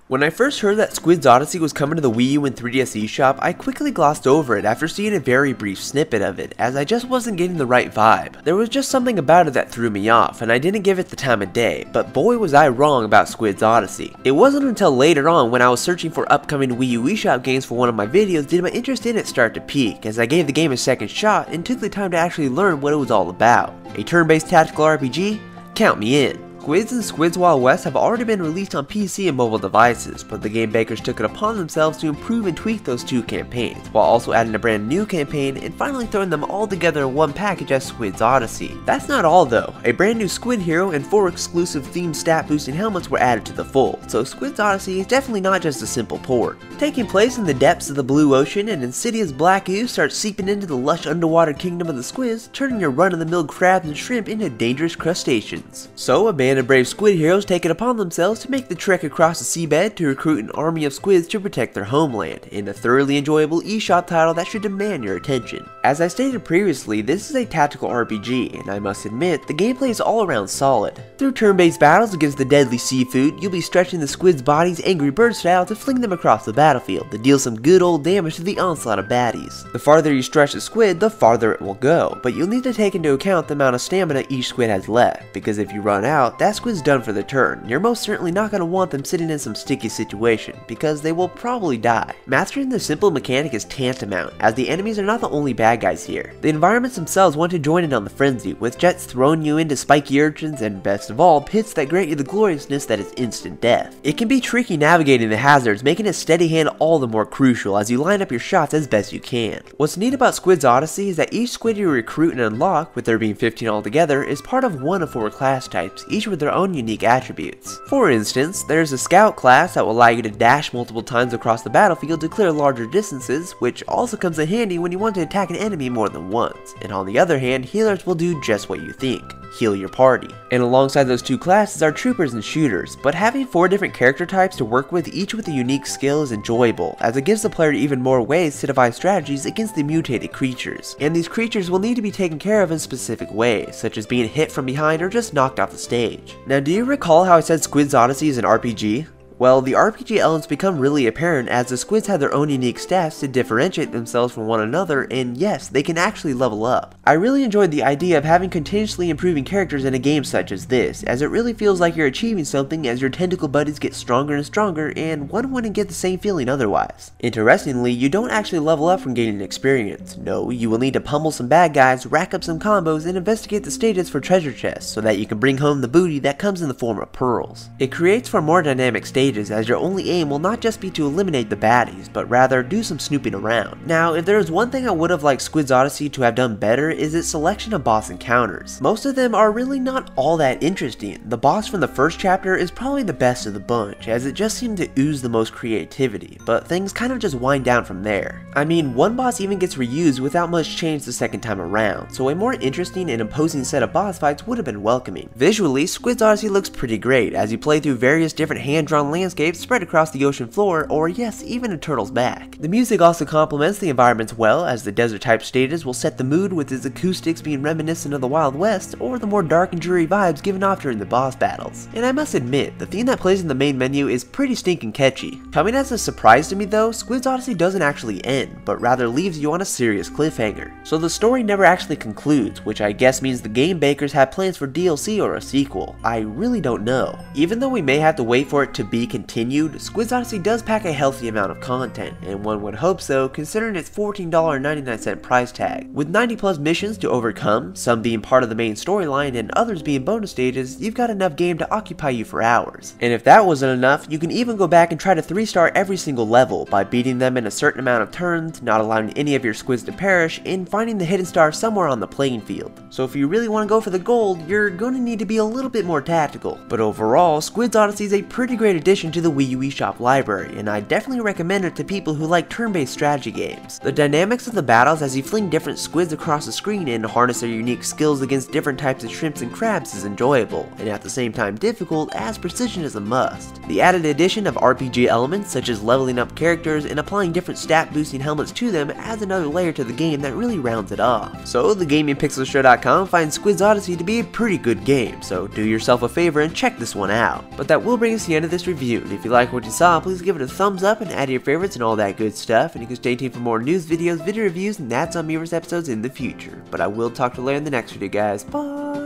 When I first heard that Squids Odyssey was coming to the Wii U and 3DS eShop, I quickly glossed over it after seeing a very brief snippet of it, as I just wasn't getting the right vibe. There was just something about it that threw me off, and I didn't give it the time of day, but boy was I wrong about Squids Odyssey. It wasn't until later on when I was searching for upcoming Wii U eShop games for one of my videos did my interest in it start to peak, as I gave the game a second shot and took the time to actually learn what it was all about. A turn-based tactical RPG? Count me in. Squids and Squids Wild West have already been released on PC and mobile devices, but the Game Bakers took it upon themselves to improve and tweak those two campaigns, while also adding a brand new campaign and finally throwing them all together in one package as Squids Odyssey. That's not all though. A brand new Squid Hero and 4 exclusive themed stat boosting helmets were added to the fold, so Squids Odyssey is definitely not just a simple port. Taking place in the depths of the blue ocean, an insidious black ooze starts seeping into the lush underwater kingdom of the squids, turning your run-of-the-mill crabs and shrimp into dangerous crustaceans. So a band of brave squid heroes take it upon themselves to make the trek across the seabed to recruit an army of squids to protect their homeland, in a thoroughly enjoyable eShop title that should demand your attention. As I stated previously, this is a tactical RPG, and I must admit, the gameplay is all around solid. Through turn-based battles against the deadly seafood, you'll be stretching the squids' bodies Angry Bird style to fling them across the battlefield to deal some good old damage to the onslaught of baddies. The farther you stretch the squid, the farther it will go, but you'll need to take into account the amount of stamina each squid has left, because if you run out, that squid's done for the turn. You're most certainly not going to want them sitting in some sticky situation, because they will probably die. Mastering the simple mechanic is tantamount, as the enemies are not the only bad guys here. The environments themselves want to join in on the frenzy, with jets throwing you into spiky urchins and, best of all, pits that grant you the gloriousness that is instant death. It can be tricky navigating the hazards, making a steady hand all the more crucial as you line up your shots as best you can. What's neat about Squids Odyssey is that each squid you recruit and unlock, with there being 15 altogether, is part of one of 4 class types, each with their own unique attributes. For instance, there's a scout class that will allow you to dash multiple times across the battlefield to clear larger distances, which also comes in handy when you want to attack an enemy more than once. And on the other hand, healers will do just what you think. Heal your party. And alongside those 2 classes are troopers and shooters, but having 4 different character types to work with, each with a unique skill, is enjoyable, as it gives the player even more ways to devise strategies against the mutated creatures. And these creatures will need to be taken care of in specific ways, such as being hit from behind or just knocked off the stage. Now, do you recall how I said Squids Odyssey is an RPG? Well, the RPG elements become really apparent as the squids have their own unique stats to differentiate themselves from one another, and yes, they can actually level up. I really enjoyed the idea of having continuously improving characters in a game such as this, as it really feels like you're achieving something as your tentacle buddies get stronger and stronger, and one wouldn't get the same feeling otherwise. Interestingly, you don't actually level up from gaining experience. No, you will need to pummel some bad guys, rack up some combos, and investigate the stages for treasure chests, so that you can bring home the booty that comes in the form of pearls. It creates for more dynamic stages, as your only aim will not just be to eliminate the baddies, but rather do some snooping around. Now, if there is one thing I would have liked Squids Odyssey to have done better, is its selection of boss encounters. Most of them are really not all that interesting. The boss from the first chapter is probably the best of the bunch, as it just seemed to ooze the most creativity, but things kind of just wind down from there. I mean, one boss even gets reused without much change the second time around, so a more interesting and imposing set of boss fights would have been welcoming. Visually, Squids Odyssey looks pretty great, as you play through various different hand-drawn landscapes spread across the ocean floor, or yes, even a turtle's back. The music also complements the environments well, as the desert type stages will set the mood with its acoustics being reminiscent of the Wild West, or the more dark and dreary vibes given off during the boss battles. And I must admit, the theme that plays in the main menu is pretty stinking catchy. Coming as a surprise to me though, Squids Odyssey doesn't actually end, but rather leaves you on a serious cliffhanger. So the story never actually concludes, which I guess means the Game Bakers have plans for DLC or a sequel. I really don't know. Even though we may have to wait for it to be continued, Squids Odyssey does pack a healthy amount of content, and one would hope so considering its $14.99 price tag. With 90 plus missions to overcome, some being part of the main storyline and others being bonus stages, you've got enough game to occupy you for hours. And if that wasn't enough, you can even go back and try to 3-star every single level by beating them in a certain amount of turns, not allowing any of your squids to perish, and finding the hidden star somewhere on the playing field. So if you really want to go for the gold, you're going to need to be a little bit more tactical. But overall, Squids Odyssey is a pretty great addition to the Wii U eShop library, and I definitely recommend it to people who like turn-based strategy games. The dynamics of the battles as you fling different squids across the screen and harness their unique skills against different types of shrimps and crabs is enjoyable, and at the same time difficult, as precision is a must. The added addition of RPG elements such as leveling up characters and applying different stat boosting helmets to them adds another layer to the game that really rounds it off. So thegamingpixelshow.com finds Squids Odyssey to be a pretty good game, so do yourself a favor and check this one out. But that will bring us to the end of this review review. And if you like what you saw, please give it a thumbs up and add your favorites and all that good stuff. And you can stay tuned for more news videos, video reviews, and that's on Miiverse episodes in the future. But I will talk to you later in the next video, guys. Bye!